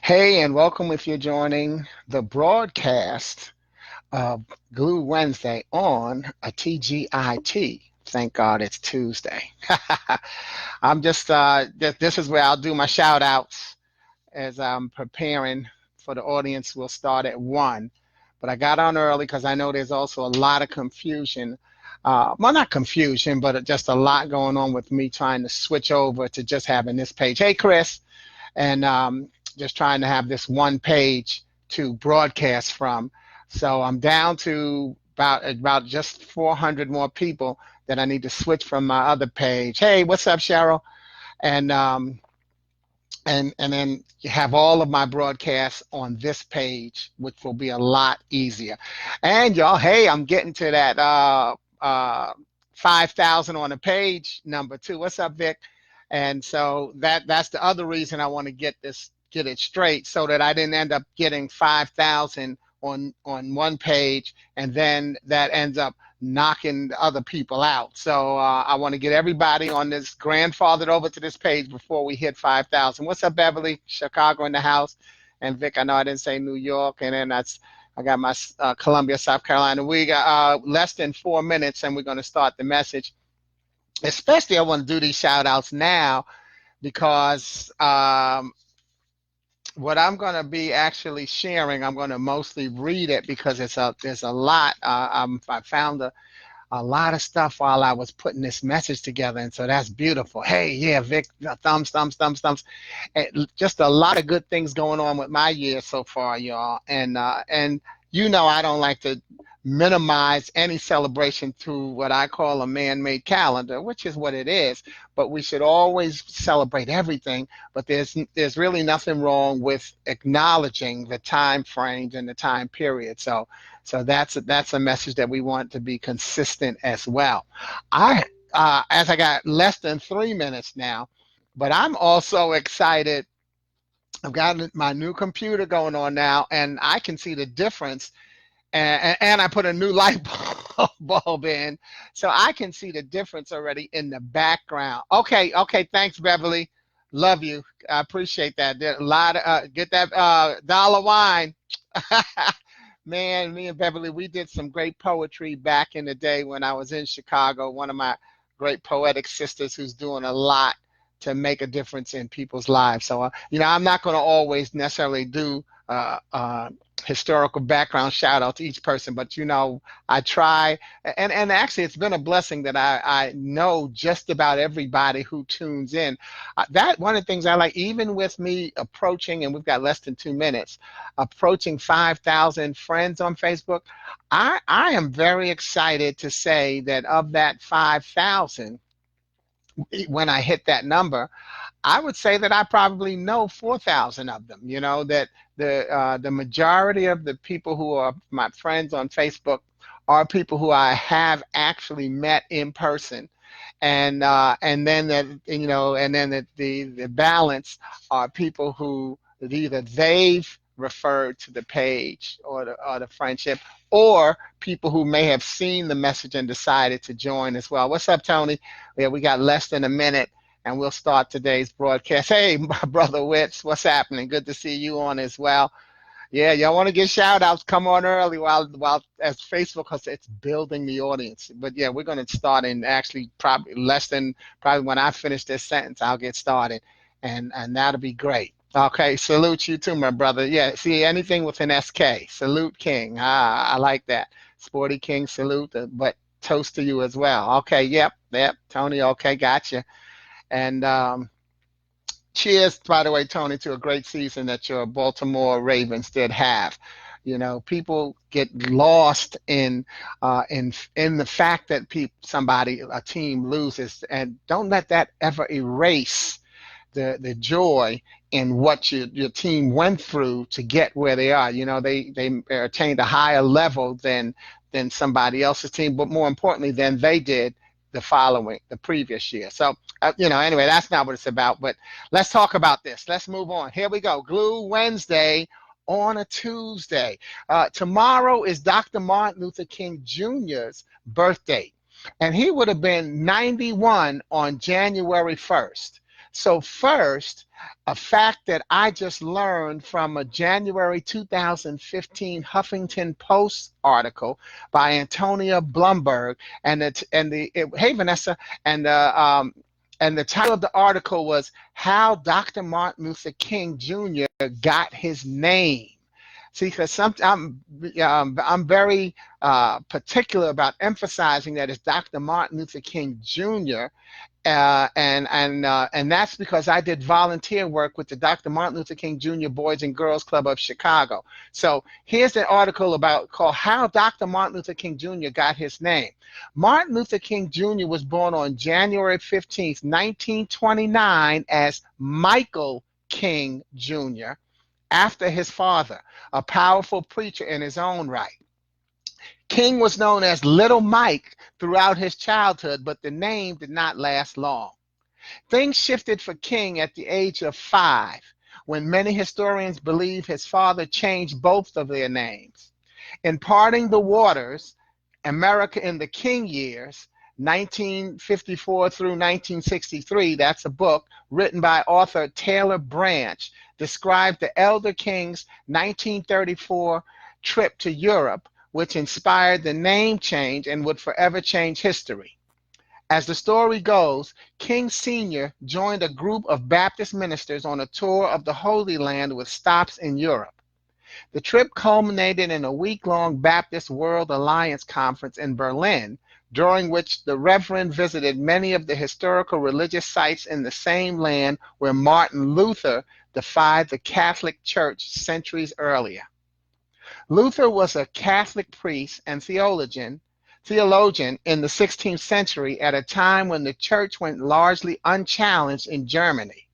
Hey, and welcome if you're joining the broadcast of Glue Wednesday on a TGIT. Thank God it's Tuesday. This is where I'll do my shout outs as I'm preparing for the audience. We'll start at 1. But I got on early because I know there's also a lot of confusion. Well, not confusion, but just a lot going on with me trying to switch over to just having this page. Hey, Chris. And just trying to have this one page to broadcast from. So I'm down to about just 400 more people that I need to switch from my other page. Hey, what's up, Cheryl? And and then you have all of my broadcasts on this page, which will be a lot easier. And y'all, hey, I'm getting to that 5,000 on the page number too. What's up, Vic? And so that's the other reason I want to get it straight, so that I didn't end up getting 5,000 on one page, and then that ends up knocking the other people out. So I want to get everybody on this grandfathered over to this page before we hit 5,000. What's up, Beverly? Chicago in the house. And Vic, I know I didn't say New York. And then I got my Columbia, South Carolina. We got less than 4 minutes, and we're going to start the message. Especially, I want to do these shout outs now because what I'm going to be actually sharing, I'm going to mostly read it because there's a lot. I found a lot of stuff while I was putting this message together, and so that's beautiful. Hey, yeah, Vic, thumbs. Just a lot of good things going on with my year so far, y'all. And I don't like to minimize any celebration through what I call a man-made calendar, which is what it is. But we should always celebrate everything. But there's really nothing wrong with acknowledging the time frames and the time period. So that's a message that we want to be consistent as well. As I got less than 3 minutes now, but I'm also excited. I've got my new computer going on now, and I can see the difference. And I put a new light bulb in, so I can see the difference already in the background. Okay, thanks, Beverly. Love you. I appreciate that. There a lot of get that dollar wine. Man, me and Beverly, we did some great poetry back in the day when I was in Chicago. One of my great poetic sisters who's doing a lot to make a difference in people's lives. So, I'm not going to always necessarily do historical background shout out to each person, but I try, and actually it's been a blessing that I know just about everybody who tunes in. That one of the things I like, even with me approaching, and we've got less than 2 minutes, approaching 5,000 friends on Facebook, I am very excited to say that of that 5,000, when I hit that number, I would say that I probably know 4,000 of them. That the majority of the people who are my friends on Facebook are people who I have actually met in person, and then the balance are people who either they've referred to the page or the friendship, or people who may have seen the message and decided to join as well. What's up, Tony? Yeah, we got less than a minute, and we'll start today's broadcast. Hey, my brother Witz, what's happening? Good to see you on as well. Yeah, y'all want to get shout outs, come on early while as Facebook, because it's building the audience. But yeah, we're going to start in actually probably when I finish this sentence, I'll get started, and that'll be great. Okay, salute you too, my brother. Yeah, see, anything with an SK, salute King. I like that. Sporty King, salute, but toast to you as well. Okay, yep, Tony, okay, gotcha. And cheers, by the way, Tony, to a great season that your Baltimore Ravens did have. People get lost in the fact that a team loses, and don't let that ever erase the joy in what your team went through to get where they are. They attained a higher level than somebody else's team, but more importantly than they did the previous year. So, anyway, that's not what it's about, but let's talk about this. Let's move on. Here we go. Glue Wednesday on a Tuesday. Tomorrow is Dr. Martin Luther King Jr.'s birthday, and he would have been 91 on January 1st. So first, a fact that I just learned from a January 2015 Huffington Post article by Antonia Blumberg, hey Vanessa, and the title of the article was "How Dr. Martin Luther King Jr. Got His Name." See, because I'm very particular about emphasizing that it's Dr. Martin Luther King Jr. And that's because I did volunteer work with the Dr. Martin Luther King Jr. Boys and Girls Club of Chicago. So here's an article called "How Dr. Martin Luther King Jr. Got His Name." Martin Luther King Jr. was born on January 15th, 1929, as Michael King Jr. after his father, a powerful preacher in his own right. King was known as Little Mike throughout his childhood, but the name did not last long. Things shifted for King at the age of 5, when many historians believe his father changed both of their names. In Parting the Waters, America in the King Years, 1954 through 1963, that's a book written by author Taylor Branch, described the elder King's 1934 trip to Europe, which inspired the name change and would forever change history. As the story goes, King Sr. joined a group of Baptist ministers on a tour of the Holy Land with stops in Europe. The trip culminated in a week-long Baptist World Alliance conference in Berlin, during which the Reverend visited many of the historical religious sites in the same land where Martin Luther defied the Catholic Church centuries earlier. Luther was a Catholic priest and theologian in the 16th century at a time when the church went largely unchallenged in Germany.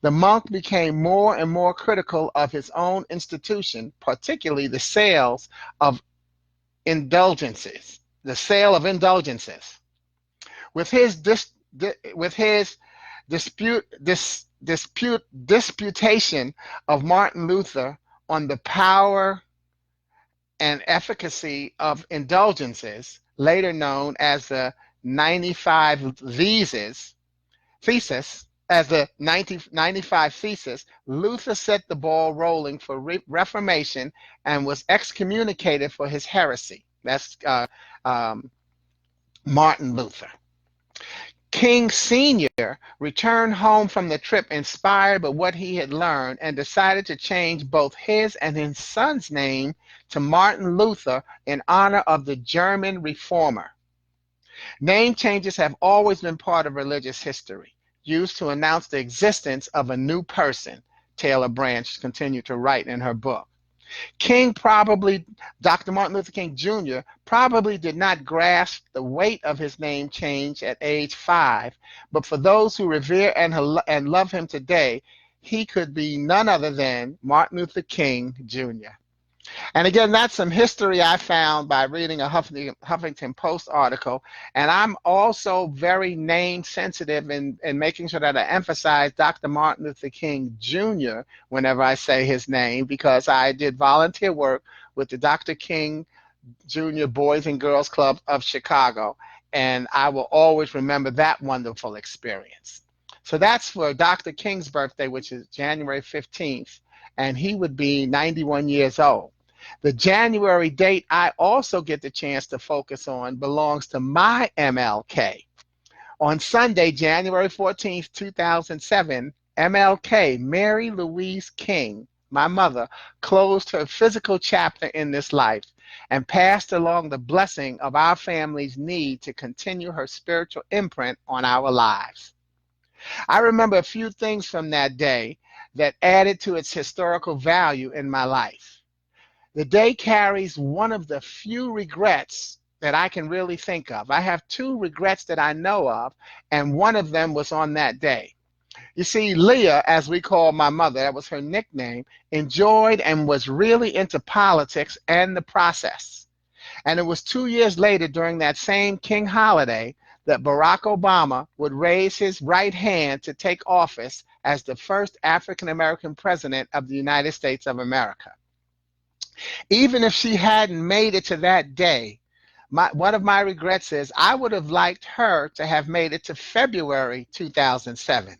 The monk became more and more critical of his own institution, particularly the sale of indulgences. With his disputation of Martin Luther on the power and efficacy of indulgences, later known as the 95 Theses, Luther set the ball rolling for Reformation and was excommunicated for his heresy. That's Martin Luther. King Sr. returned home from the trip inspired by what he had learned and decided to change both his and his son's name to Martin Luther in honor of the German reformer. Name changes have always been part of religious history, used to announce the existence of a new person, Taylor Branch continued to write in her book. Dr. Martin Luther King Jr. probably did not grasp the weight of his name change at age 5, but for those who revere and love him today, he could be none other than Martin Luther King Jr. And again, that's some history I found by reading a Huffington Post article. And I'm also very name sensitive in making sure that I emphasize Dr. Martin Luther King Jr. whenever I say his name, because I did volunteer work with the Dr. King Jr. Boys and Girls Club of Chicago. And I will always remember that wonderful experience. So that's for Dr. King's birthday, which is January 15th. And he would be 91 years old. The January date I also get the chance to focus on belongs to my MLK. On Sunday, January 14th, 2007, MLK, Mary Louise King, my mother, closed her physical chapter in this life and passed along the blessing of our family's need to continue her spiritual imprint on our lives. I remember a few things from that day that added to its historical value in my life. The day carries one of the few regrets that I can really think of. I have 2 regrets that I know of, and one of them was on that day. You see, Leah, as we call my mother, that was her nickname, enjoyed and was really into politics and the process. And it was 2 years later, during that same King holiday, that Barack Obama would raise his right hand to take office as the first African-American president of the United States of America. Even if she hadn't made it to that day, one of my regrets is I would have liked her to have made it to February 2007,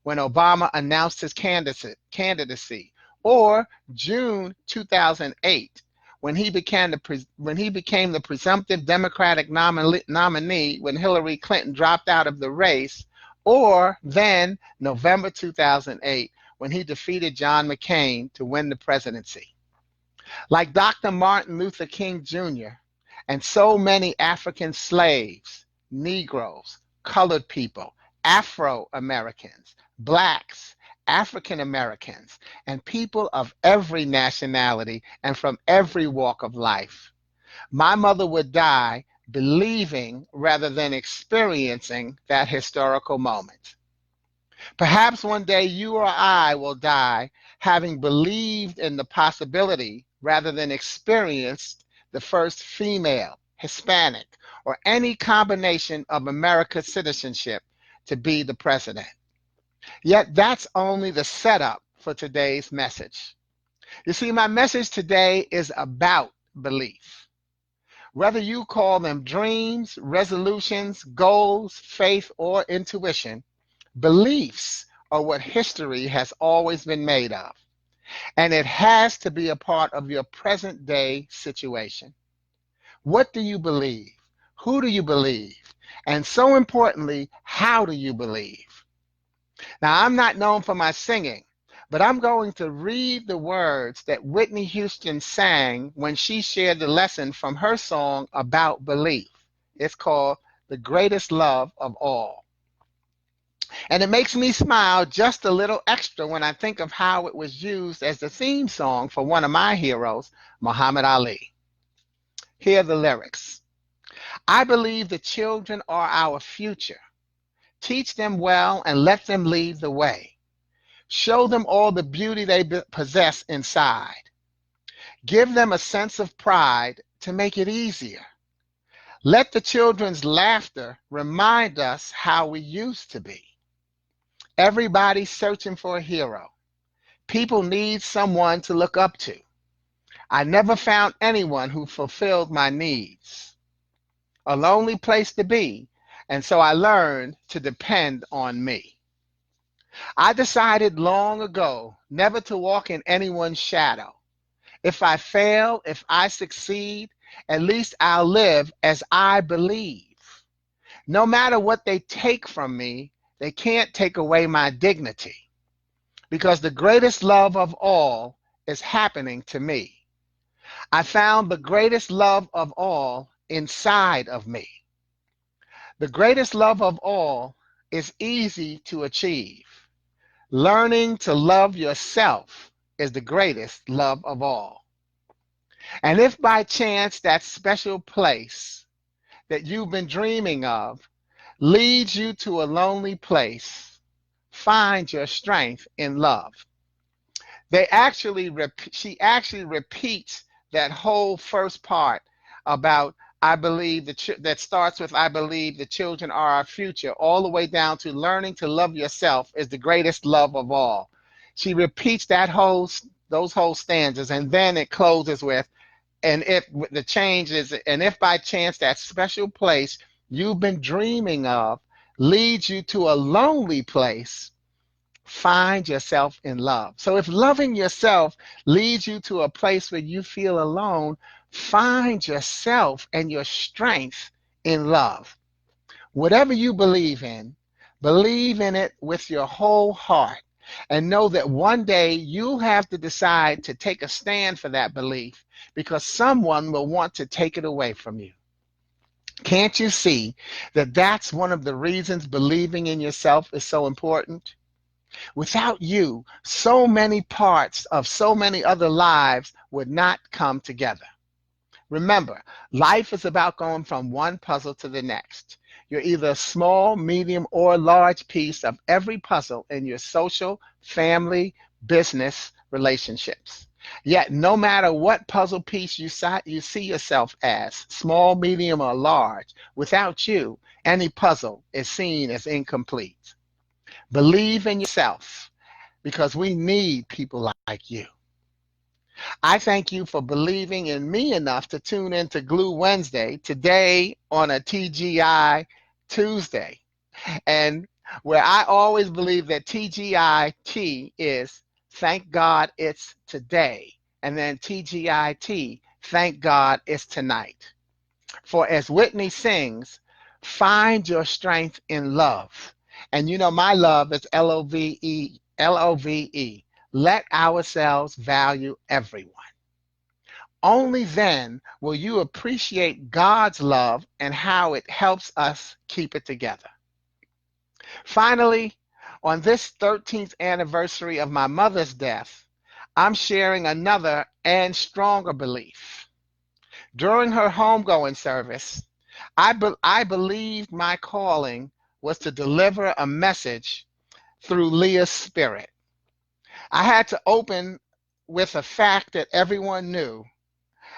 when Obama announced his candidacy, or June 2008 when he became the presumptive Democratic nominee when Hillary Clinton dropped out of the race, or then November 2008 when he defeated John McCain to win the presidency. Like Dr. Martin Luther King Jr. and so many African slaves, Negroes, colored people, Afro-Americans, Blacks, African Americans, and people of every nationality and from every walk of life. My mother would die believing rather than experiencing that historical moment. Perhaps one day you or I will die having believed in the possibility rather than experienced the first female, Hispanic, or any combination of America's citizenship to be the president. Yet that's only the setup for today's message. You see, my message today is about belief. Whether you call them dreams, resolutions, goals, faith, or intuition, beliefs are what history has always been made of. And it has to be a part of your present day situation. What do you believe? Who do you believe? And so importantly, how do you believe? Now, I'm not known for my singing, but I'm going to read the words that Whitney Houston sang when she shared the lesson from her song about belief. It's called The Greatest Love of All. And it makes me smile just a little extra when I think of how it was used as the theme song for one of my heroes, Muhammad Ali. Here are the lyrics. I believe the children are our future. Teach them well and let them lead the way. Show them all the beauty they possess inside. Give them a sense of pride to make it easier. Let the children's laughter remind us how we used to be. Everybody's searching for a hero. People need someone to look up to. I never found anyone who fulfilled my needs. A lonely place to be, and so I learned to depend on me. I decided long ago never to walk in anyone's shadow. If I fail, if I succeed, at least I'll live as I believe. No matter what they take from me, they can't take away my dignity, because the greatest love of all is happening to me. I found the greatest love of all inside of me. The greatest love of all is easy to achieve. Learning to love yourself is the greatest love of all. And if by chance that special place that you've been dreaming of leads you to a lonely place, find your strength in love. She actually repeats that whole first part about I believe that starts with I believe the children are our future, all the way down to learning to love yourself is the greatest love of all. She repeats those whole stanzas, and then it closes with, and if the change is, and if by chance that special place you've been dreaming of leads you to a lonely place, find yourself in love. So if loving yourself leads you to a place where you feel alone, find yourself and your strength in love. Whatever you believe in it with your whole heart, and know that one day you'll have to decide to take a stand for that belief, because someone will want to take it away from you. Can't you see that that's one of the reasons believing in yourself is so important? Without you, so many parts of so many other lives would not come together. Remember, life is about going from one puzzle to the next. You're either a small, medium, or large piece of every puzzle in your social, family, business, relationships. Yet, no matter what puzzle piece you see yourself as, small, medium, or large, without you, any puzzle is seen as incomplete. Believe in yourself, because we need people like you. I thank you for believing in me enough to tune in to Glue Wednesday today on a TGI Tuesday. And where I always believe that TGIT is thank God it's today, and then TGIT, thank God it's tonight. For as Whitney sings, find your strength in love. And you know, my love is LOVE, LOVE. Let ourselves value everyone. Only then will you appreciate God's love and how it helps us keep it together. Finally, on this 13th anniversary of my mother's death, I'm sharing another and stronger belief. During her homegoing service, I believed my calling was to deliver a message through Leah's spirit. I had to open with a fact that everyone knew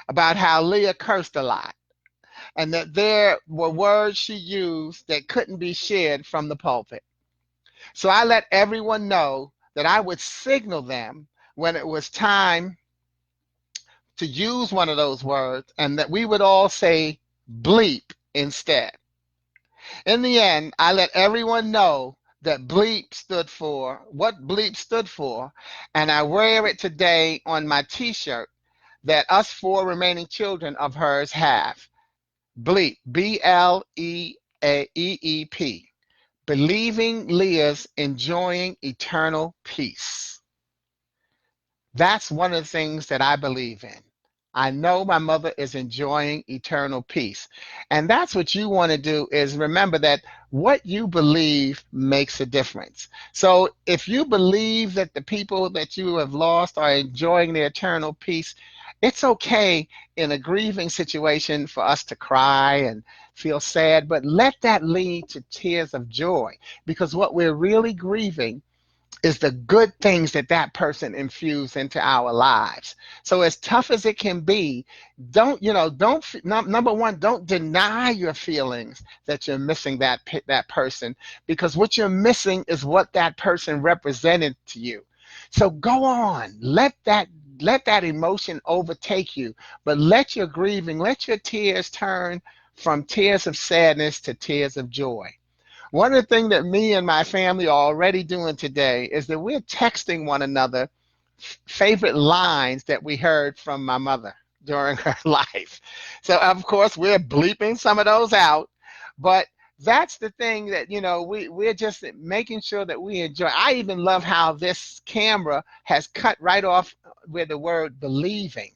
about how Leah cursed a lot and that there were words she used that couldn't be shared from the pulpit. So I let everyone know that I would signal them when it was time to use one of those words and that we would all say bleep instead. In the end, I let everyone know that bleep stood for what bleep stood for, and I wear it today on my t-shirt that us four remaining children of hers have. Bleep, BLEEP. Believing Leah's enjoying eternal peace. That's one of the things that I believe in. I know my mother is enjoying eternal peace. And that's what you want to do is remember that what you believe makes a difference. So if you believe that the people that you have lost are enjoying their eternal peace, it's okay in a grieving situation for us to cry and feel sad, but let that lead to tears of joy because what we're really grieving is the good things that that person infused into our lives. So as tough as it can be, number one, don't deny your feelings that you're missing that person because what you're missing is what that person represented to you. So go on, let that emotion overtake you, but let your grieving, let your tears turn from tears of sadness to tears of joy. One of the things that me and my family are already doing today is that we're texting one another favorite lines that we heard from my mother during her life. So, of course, we're bleeping some of those out, but that's the thing that, we're just making sure that we enjoy. I even love how this camera has cut right off where the word believing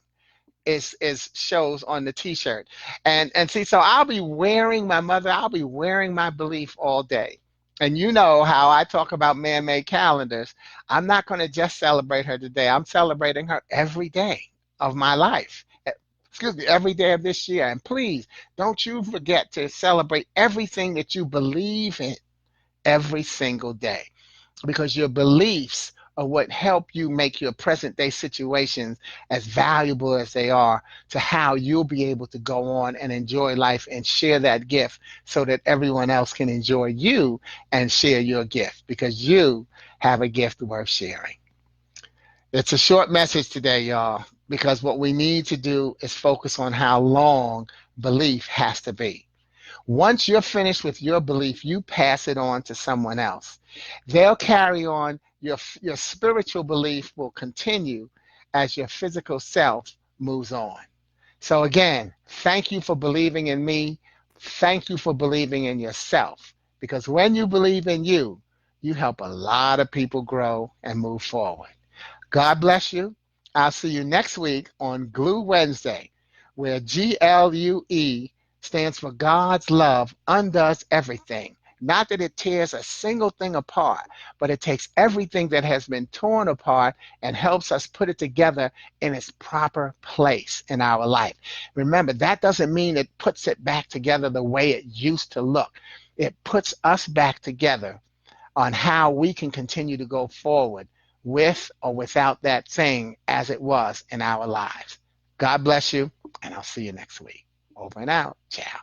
is shows on the t-shirt. And see, so I'll be wearing my mother, I'll be wearing my belief all day. And you know how I talk about man-made calendars. I'm not going to just celebrate her today. I'm celebrating her every day of my life. Excuse me, every day of this year. And please, don't you forget to celebrate everything that you believe in every single day because your beliefs are what help you make your present day situations as valuable as they are to how you'll be able to go on and enjoy life and share that gift so that everyone else can enjoy you and share your gift because you have a gift worth sharing. It's a short message today, y'all, because what we need to do is focus on how long belief has to be. Once you're finished with your belief, you pass it on to someone else. They'll carry on. Your spiritual belief will continue as your physical self moves on. So again, thank you for believing in me. Thank you for believing in yourself. Because when you believe in you, you help a lot of people grow and move forward. God bless you. I'll see you next week on Glue Wednesday, where GLUE stands for God's love undoes everything. Not that it tears a single thing apart, but it takes everything that has been torn apart and helps us put it together in its proper place in our life. Remember, that doesn't mean it puts it back together the way it used to look. It puts us back together on how we can continue to go forward with or without that thing as it was in our lives. God bless you, and I'll see you next week. Over and out. Ciao.